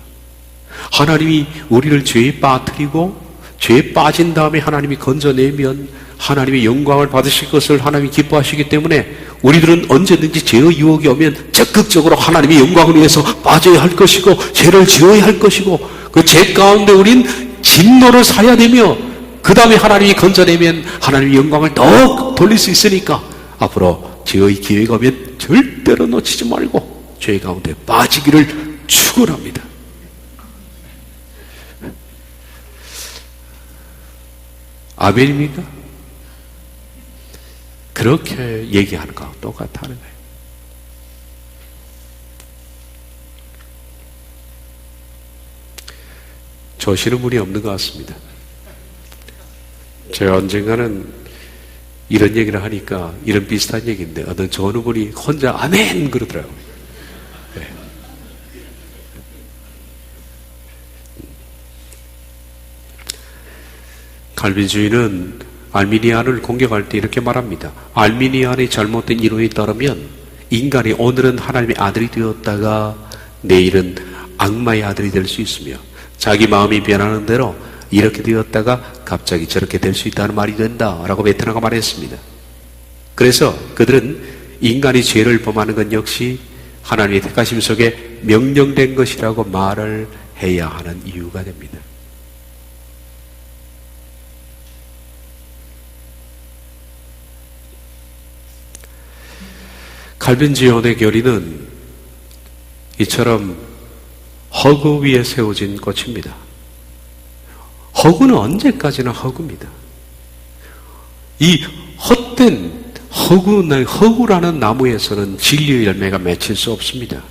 하나님이 우리를 죄에 빠뜨리고 죄에 빠진 다음에 하나님이 건져내면 하나님의 영광을 받으실 것을 하나님이 기뻐하시기 때문에 우리들은 언제든지 죄의 유혹이 오면 적극적으로 하나님의 영광을 위해서 빠져야 할 것이고 죄를 지어야 할 것이고, 그 죄 가운데 우린 진노를 사야 되며 그 다음에 하나님이 건져내면 하나님의 영광을 더욱 돌릴 수 있으니까 앞으로 죄의 기회가 오면 절대로 놓치지 말고 죄 가운데 빠지기를 축원합니다. 아멘입니까? 그렇게 얘기하는 거하고 똑같다는 거예요. 조시는 분이 없는 것 같습니다. 제가 언젠가는 이런 얘기를 하니까 이런 비슷한 얘기인데 어떤 좋은 분이 혼자 아멘 그러더라고요. 네. 칼빈주의는 알미니안을 공격할 때 이렇게 말합니다. 알미니안의 잘못된 이론에 따르면 인간이 오늘은 하나님의 아들이 되었다가 내일은 악마의 아들이 될 수 있으며 자기 마음이 변하는 대로 이렇게 되었다가 갑자기 저렇게 될 수 있다는 말이 된다라고 베트나가 말했습니다. 그래서 그들은 인간이 죄를 범하는 것 역시 하나님의 택하심 속에 명령된 것이라고 말을 해야 하는 이유가 됩니다. 칼빈주의원의 교리는 이처럼 허구 위에 세워진 꽃입니다. 허구는 언제까지나 허구입니다. 이 헛된 허구라는 나무에서는 진리의 열매가 맺힐 수 없습니다.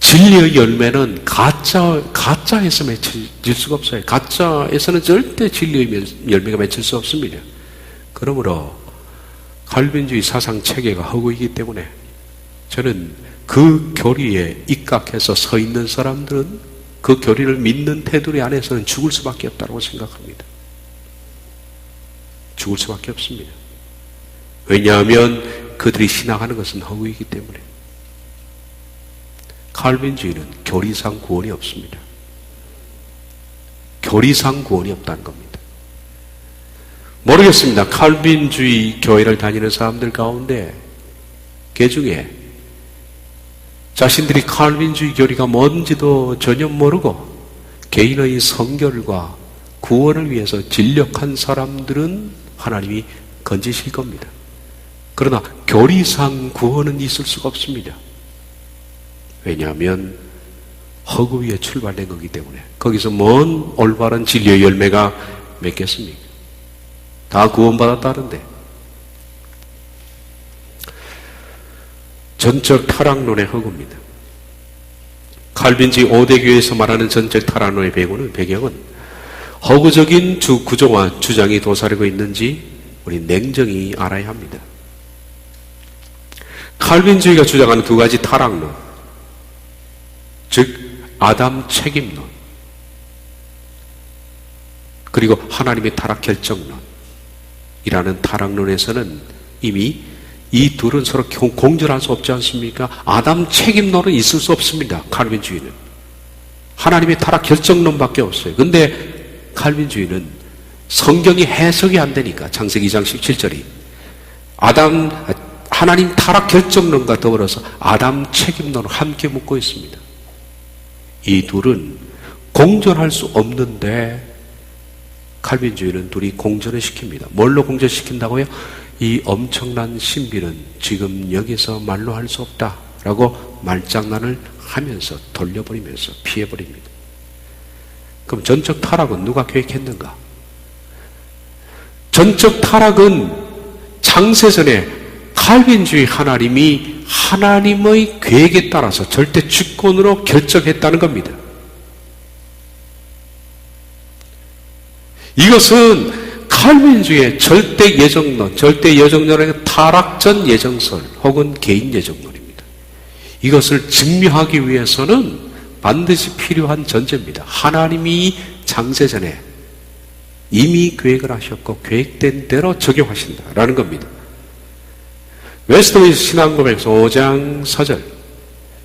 진리의 열매는 가짜에서 맺힐 수가 없어요. 가짜에서는 절대 진리의 열매가 맺힐 수 없습니다. 그러므로 칼빈주의 사상 체계가 허구이기 때문에 저는 그 교리에 입각해서 서 있는 사람들은 그 교리를 믿는 테두리 안에서는 죽을 수밖에 없다고 생각합니다. 죽을 수밖에 없습니다. 왜냐하면 그들이 신앙하는 것은 허구이기 때문에. 칼빈주의는 교리상 구원이 없습니다. 교리상 구원이 없다는 겁니다. 모르겠습니다. 칼빈주의 교회를 다니는 사람들 가운데 그 중에 자신들이 칼빈주의 교리가 뭔지도 전혀 모르고 개인의 성결과 구원을 위해서 진력한 사람들은 하나님이 건지실 겁니다. 그러나 교리상 구원은 있을 수가 없습니다. 왜냐하면 허구 위에 출발된 거기 때문에. 거기서 뭔 올바른 진리의 열매가 맺겠습니까? 다 구원받았다는데. 전적 타락론의 허구입니다. 칼빈주의 5대 교회에서 말하는 전적 타락론의 배경은 허구적인 구조와 주장이 도사리고 있는지 우리 냉정히 알아야 합니다. 칼빈주의가 주장하는 두 가지 타락론, 즉 아담 책임론, 그리고 하나님의 타락 결정론이라는 타락론에서는 이미 이 둘은 서로 공존할 수 없지 않습니까? 아담 책임론은 있을 수 없습니다. 칼빈주의는 하나님의 타락 결정론밖에 없어요. 근데 칼빈주의는 성경이 해석이 안 되니까 창세기 2장 17절이 하나님 타락 결정론과 더불어서 아담 책임론을 함께 묶고 있습니다. 이 둘은 공존할 수 없는데 칼빈주의는 둘이 공존을 시킵니다. 뭘로 공존시킨다고요? 이 엄청난 신비는 지금 여기서 말로 할 수 없다라고 말장난을 하면서 돌려버리면서 피해버립니다. 그럼 전적 타락은 누가 계획했는가? 전적 타락은 창세전에 칼빈주의 하나님이 하나님의 계획에 따라서 절대 주권으로 결정했다는 겁니다. 이것은 칼빈주의의 절대 예정론, 절대 예정론의 타락전 예정설 혹은 개인 예정론입니다. 이것을 증명하기 위해서는 반드시 필요한 전제입니다. 하나님이 창세전에 이미 계획을 하셨고 계획된 대로 적용하신다라는 겁니다. 웨스트민스터 신앙고백서 5장 4절,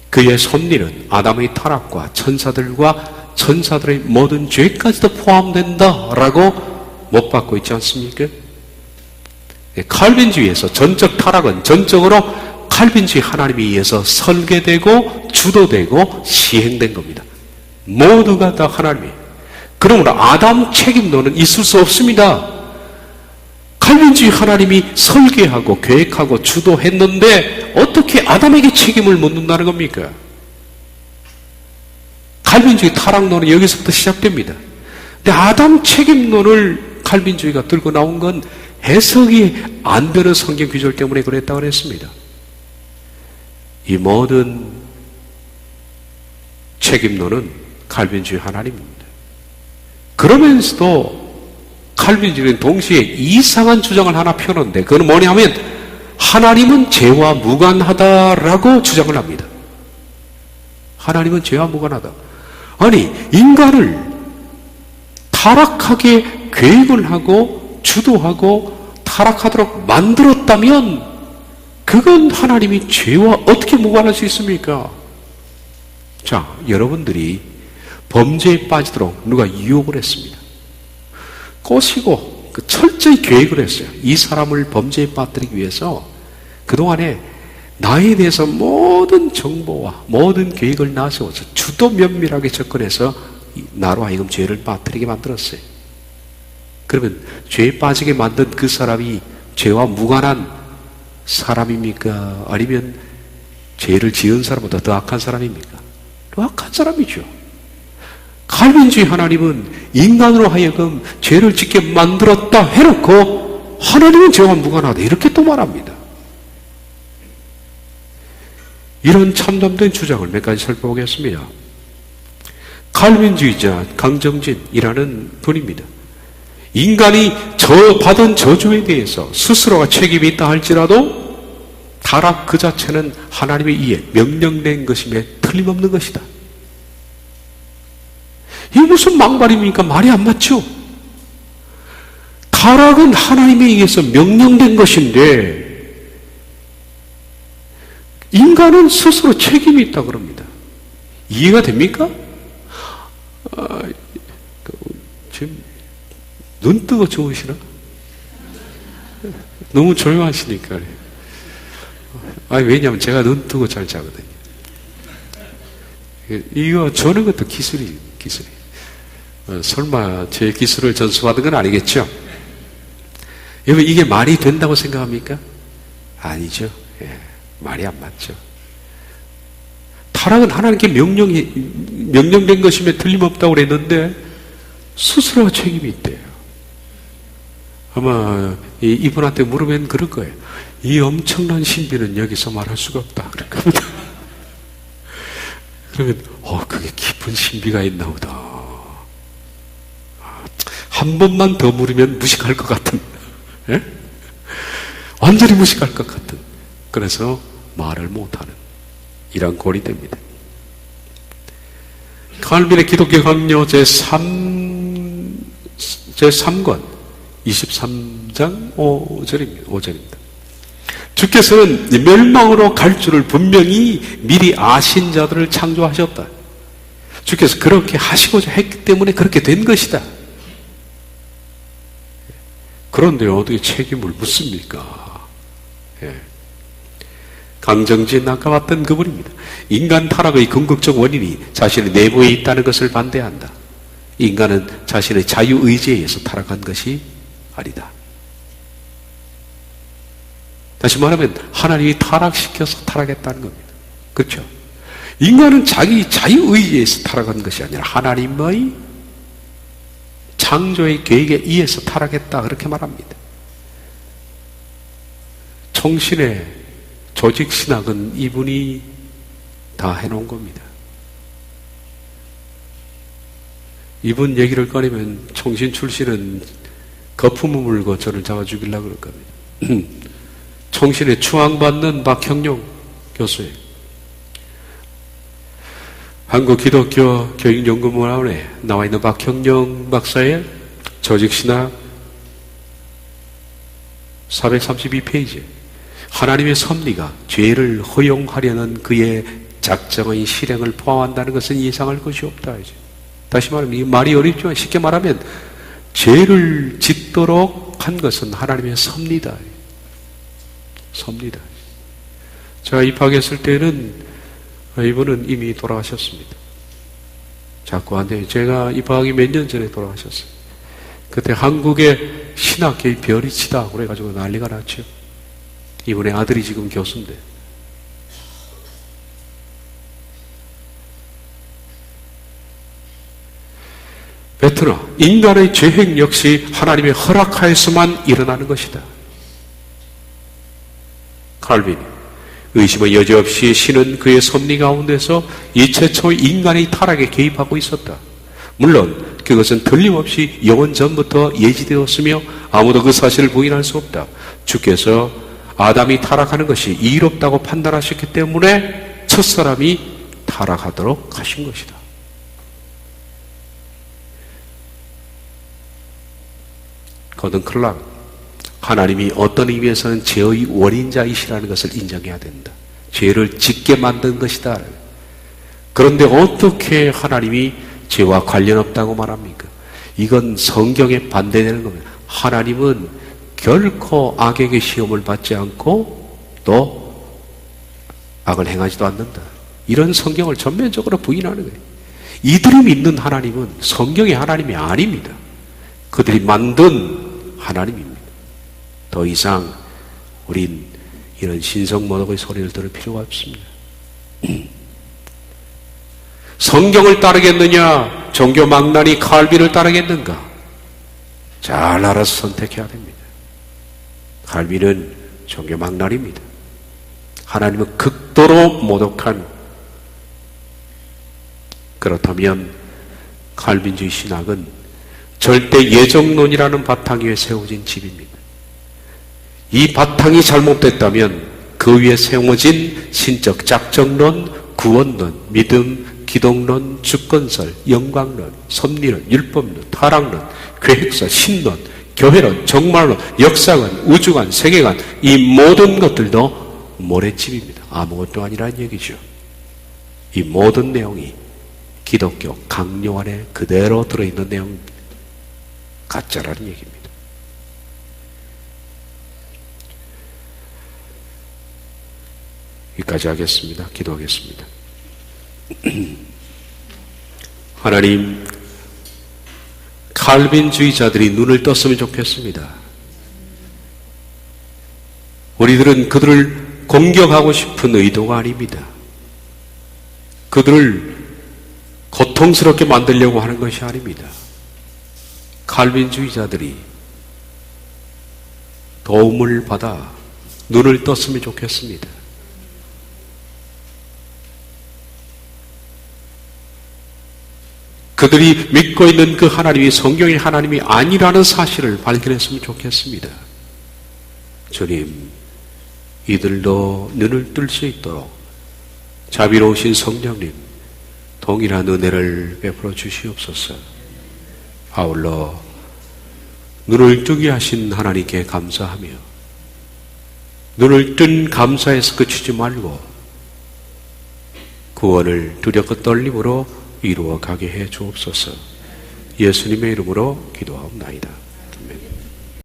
그의 섭리는 아담의 타락과 천사들의 모든 죄까지도 포함된다라고 못 받고 있지 않습니까? 칼빈주의에서 전적 타락은 전적으로 칼빈주의 하나님에 의해서 설계되고 주도되고 시행된 겁니다. 모두가 다 하나님이에요. 그러므로 아담 책임론은 있을 수 없습니다. 칼빈주의 하나님이 설계하고 계획하고 주도했는데 어떻게 아담에게 책임을 묻는다는 겁니까? 칼빈주의 타락론은 여기서부터 시작됩니다. 근데 아담 책임론을 칼빈주의가 들고 나온 건 해석이 안 되는 성경 구절 때문에 그랬다고 그랬습니다. 이 모든 책임론은 칼빈주의 하나님입니다. 그러면서도 칼빈주의는 동시에 이상한 주장을 하나 펴놓는데 그건 뭐냐면 하나님은 죄와 무관하다라고 주장을 합니다. 하나님은 죄와 무관하다. 아니, 인간을 타락하게 계획을 하고 주도하고 타락하도록 만들었다면 그건 하나님이 죄와 어떻게 무관할 수 있습니까? 자, 여러분들이 범죄에 빠지도록 누가 유혹을 했습니다. 꼬시고 철저히 계획을 했어요. 이 사람을 범죄에 빠뜨리기 위해서 그동안에 나에 대해서 모든 정보와 모든 계획을 나서서 주도 면밀하게 접근해서 나로 하여금 죄를 빠뜨리게 만들었어요. 그러면 죄에 빠지게 만든 그 사람이 죄와 무관한 사람입니까? 아니면 죄를 지은 사람보다 더 악한 사람입니까? 더 악한 사람이죠. 칼빈주의 하나님은 인간으로 하여금 죄를 짓게 만들었다 해놓고 하나님은 죄와 무관하다 이렇게 또 말합니다. 이런 참담된 주장을 몇 가지 살펴보겠습니다. 칼빈주의자 강정진이라는 분입니다. 인간이 받은 저주에 대해서 스스로가 책임이 있다 할지라도 타락 그 자체는 하나님에 의해 명령된 것임에 틀림없는 것이다. 이게 무슨 망발입니까? 말이 안 맞죠? 타락은 하나님에 의해서 명령된 것인데 인간은 스스로 책임이 있다 그럽니다. 이해가 됩니까? 지금 눈 뜨고 주무시나? 너무 조용하시니까. 왜냐하면 제가 눈 뜨고 잘 자거든요. 이거 저는 것도 기술이. 설마 제 기술을 전수받은 건 아니겠죠? 여러분, 이게 말이 된다고 생각합니까? 아니죠. 예, 말이 안 맞죠. 타락은 하나님께 명령된 것이며 틀림없다고 그랬는데 스스로 책임이 있대요. 아마 이분한테 물으면 그럴 거예요. 이 엄청난 신비는 여기서 말할 수가 없다 그럴 겁니다. 그러면 그게 깊은 신비가 있나 보다. 한 번만 더 물으면 무식할 것 같은, 예? 완전히 무식할 것 같은, 그래서 말을 못하는 이런 꼴이 됩니다. 칼빈의 기독교 강요 제3권 23장 5절입니다. 주께서는 멸망으로 갈 줄을 분명히 미리 아신 자들을 창조하셨다. 주께서 그렇게 하시고자 했기 때문에 그렇게 된 것이다. 그런데 어떻게 책임을 묻습니까? 예. 강정진 아까 봤던 그분입니다. 인간 타락의 궁극적 원인이 자신의 내부에 있다는 것을 반대한다. 인간은 자신의 자유의지에 의해서 타락한 것이 아니다. 다시 말하면 하나님이 타락시켜서 타락했다는 겁니다. 그렇죠? 인간은 자기 자유의지에서 타락한 것이 아니라 하나님의 창조의 계획에 의해서 타락했다, 그렇게 말합니다. 총신의 조직신학은 이분이 다 해놓은 겁니다. 이분 얘기를 꺼내면 총신 출신은 거품을 물고 저를 잡아 죽이려고 그럴 겁니다. 총신에 추앙받는 박형룡 교수예요. 한국기독교 교육연구문화원에 나와 있는 박형룡 박사의 조직신학 432페이지. 하나님의 섭리가 죄를 허용하려는 그의 작정의 실행을 포함한다는 것은 예상할 것이 없다. 이제. 다시 말하면 이 말이 어렵지만 쉽게 말하면 죄를 짓도록 한 것은 하나님의 섭리다. 섭리다. 제가 입학했을 때는 이분은 이미 돌아가셨습니다. 자꾸 안 돼요. 제가 입학하기 몇 년 전에 돌아가셨어요. 그때 한국의 신학계의 별이 치다 그래가지고 난리가 났죠. 이분의 아들이 지금 교수인데. 베트나, 인간의 죄행 역시 하나님의 허락하에서만 일어나는 것이다. 칼빈, 의심의 여지 없이 신은 그의 섭리 가운데서 이최초 인간의 타락에 개입하고 있었다. 물론 그것은 틀림없이 영원 전부터 예지되었으며 아무도 그 사실을 부인할 수 없다. 주께서 아담이 타락하는 것이 이롭다고 판단하셨기 때문에 첫사람이 타락하도록 하신 것이다. 거든 클락, 하나님이 어떤 의미에서는 죄의 원인자이시라는 것을 인정해야 된다. 죄를 짓게 만든 것이다. 그런데 어떻게 하나님이 죄와 관련 없다고 말합니까? 이건 성경에 반대되는 겁니다. 하나님은 결코 악에게 시험을 받지 않고 또 악을 행하지도 않는다. 이런 성경을 전면적으로 부인하는 거예요. 이들이 믿는 하나님은 성경의 하나님이 아닙니다. 그들이 만든 하나님입니다. 더 이상 우린 이런 신성모독의 소리를 들을 필요가 없습니다. 성경을 따르겠느냐, 종교 망나니 칼빈을 따르겠는가? 잘 알아서 선택해야 됩니다. 칼빈은 종교 망나니입니다. 하나님은 극도로 모독한, 그렇다면 칼빈주의 신학은 절대 예정론이라는 바탕 위에 세워진 집입니다. 이 바탕이 잘못됐다면 그 위에 세워진 신적 작정론, 구원론, 믿음, 기독론, 주권설, 영광론, 섭리론, 율법론, 타락론, 계획설, 신론, 교회론, 정말론, 역사관, 우주관, 세계관, 이 모든 것들도 모래집입니다. 아무것도 아니라는 얘기죠. 이 모든 내용이 기독교 강요 안에 그대로 들어있는 내용입니다. 가짜라는 얘기입니다. 여기까지 하겠습니다. 기도하겠습니다. 하나님, 칼빈주의자들이 눈을 떴으면 좋겠습니다. 우리들은 그들을 공격하고 싶은 의도가 아닙니다. 그들을 고통스럽게 만들려고 하는 것이 아닙니다. 칼빈주의자들이 도움을 받아 눈을 떴으면 좋겠습니다. 그들이 믿고 있는 그 하나님이 성경의 하나님이 아니라는 사실을 발견했으면 좋겠습니다. 주님, 이들도 눈을 뜰 수 있도록 자비로우신 성령님, 동일한 은혜를 베풀어 주시옵소서. 아울러 눈을 뜨게 하신 하나님께 감사하며 눈을 뜬 감사에서 그치지 말고 구원을 두렵고 떨림으로 이루어 가게 해 주옵소서. 예수님의 이름으로 기도하옵나이다.